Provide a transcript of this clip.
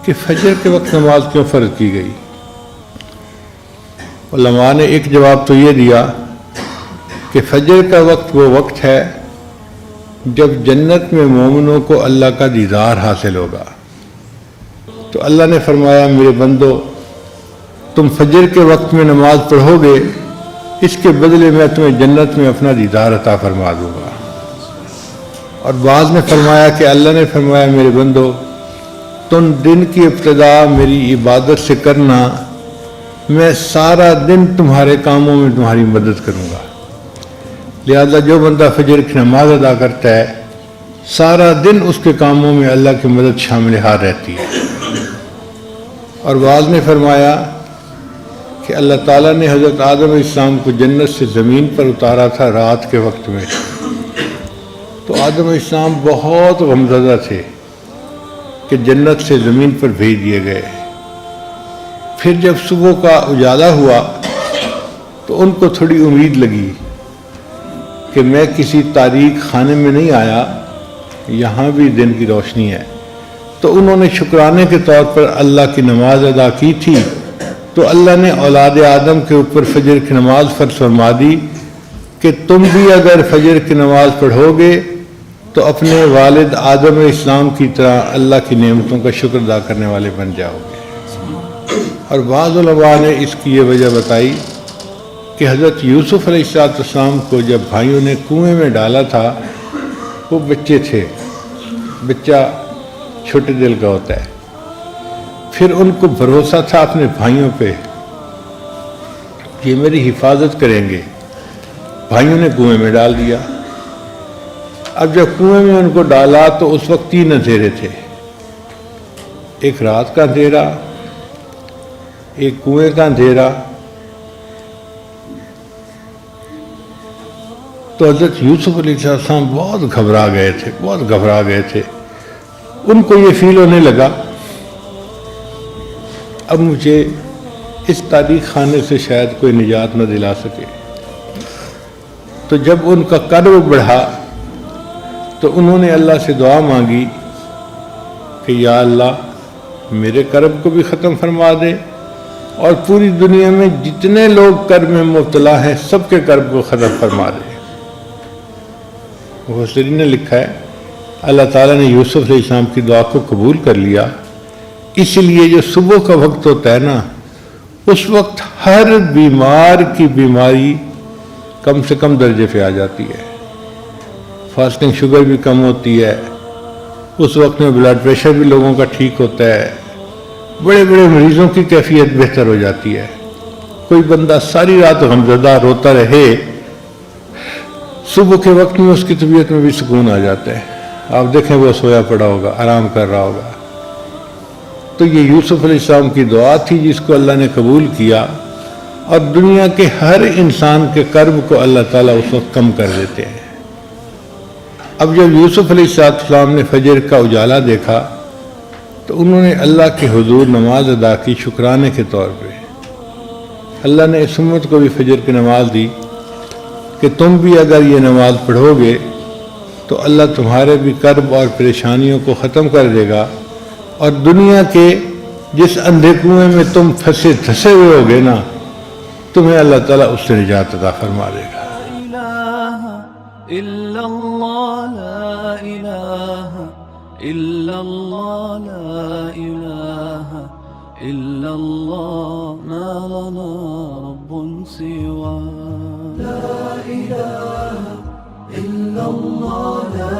کہ فجر کے وقت نماز کیوں فرض کی گئی؟ علماء نے ایک جواب تو یہ دیا کہ فجر کا وقت وہ وقت ہے جب جنت میں مومنوں کو اللہ کا دیدار حاصل ہوگا۔ تو اللہ نے فرمایا میرے بندو تم فجر کے وقت میں نماز پڑھو گے، اس کے بدلے میں تمہیں جنت میں اپنا دیدار عطا فرما دوں گا۔ اور بعض نے فرمایا کہ اللہ نے فرمایا میرے بندو تم دن کی ابتدا میری عبادت سے کرنا، میں سارا دن تمہارے کاموں میں تمہاری مدد کروں گا۔ لہذا جو بندہ فجر کی نماز ادا کرتا ہے سارا دن اس کے کاموں میں اللہ کی مدد شامل حال رہتی ہے۔ اور بعض نے فرمایا کہ اللہ تعالیٰ نے حضرت آدم علیہ السلام کو جنت سے زمین پر اتارا تھا رات کے وقت میں، تو آدم علیہ السلام بہت غمزدہ تھے کہ جنت سے زمین پر بھیج دیے گئے۔ پھر جب صبح کا اجالا ہوا تو ان کو تھوڑی امید لگی کہ میں کسی تاریک خانے میں نہیں آیا، یہاں بھی دن کی روشنی ہے، تو انہوں نے شکرانے کے طور پر اللہ کی نماز ادا کی تھی، تو اللہ نے اولاد آدم کے اوپر فجر کی نماز فرض فرما دی کہ تم بھی اگر فجر کی نماز پڑھو گے تو اپنے والد آدم علیہ السلام کی طرح اللہ کی نعمتوں کا شکر ادا کرنے والے بن جاؤ گے۔ اور بعض علماء نے اس کی یہ وجہ بتائی کہ حضرت یوسف علیہ السلام کو جب بھائیوں نے کنویں میں ڈالا تھا وہ بچے تھے، بچہ چھوٹے دل کا ہوتا ہے، پھر ان کو بھروسہ تھا اپنے بھائیوں پہ یہ میری حفاظت کریں گے، بھائیوں نے کنویں میں ڈال دیا۔ اب جب کنویں میں ان کو ڈالا تو اس وقت 3 اندھیرے تھے، ایک رات کا اندھیرا، ایک کنویں کا اندھیرا۔ تو حضرت یوسف علیہ السلام بہت گھبرا گئے تھے، ان کو یہ فیل ہونے لگا اب مجھے اس تاریک خانے سے شاید کوئی نجات نہ دلا سکے۔ تو جب ان کا کرب بڑھا تو انہوں نے اللہ سے دعا مانگی کہ یا اللہ میرے کرب کو بھی ختم فرما دے اور پوری دنیا میں جتنے لوگ کرب میں مبتلا ہیں سب کے کرب کو ختم فرما دے۔ مفسرین نے لکھا ہے اللہ تعالیٰ نے یوسف علیہ السلام کی دعا کو قبول کر لیا، اس لیے جو صبح کا وقت ہوتا ہے نا اس وقت ہر بیمار کی بیماری کم سے کم درجے پہ آ جاتی ہے، فاسٹنگ شوگر بھی کم ہوتی ہے، اس وقت میں بلڈ پریشر بھی لوگوں کا ٹھیک ہوتا ہے، بڑے بڑے مریضوں کی کیفیت بہتر ہو جاتی ہے۔ کوئی بندہ ساری رات غمزدہ روتا رہے صبح کے وقت میں اس کی طبیعت میں بھی سکون آ جاتا ہے، آپ دیکھیں وہ سویا پڑا ہوگا، آرام کر رہا ہوگا۔ تو یہ یوسف علیہ السلام کی دعا تھی جس کو اللہ نے قبول کیا، اور دنیا کے ہر انسان کے کرب کو اللہ تعالیٰ اس وقت کم کر دیتے ہیں۔ اب جب یوسف علیہ السلام نے فجر کا اجالا دیکھا تو انہوں نے اللہ کے حضور نماز ادا کی شکرانے کے طور پہ۔ اللہ نے اس امت کو بھی فجر کی نماز دی کہ تم بھی اگر یہ نماز پڑھو گے تو اللہ تمہارے بھی کرب اور پریشانیوں کو ختم کر دے گا، اور دنیا کے جس اندھے کنویں میں تم پھنسے دھسے ہوئے ہوگے نا تمہیں اللہ تعالیٰ اس سے نجات عطا فرما دے گا۔ إلا الله لا إله إلا الله لا إله إلا الله ما لنا رب سواه لا إله إلا الله لا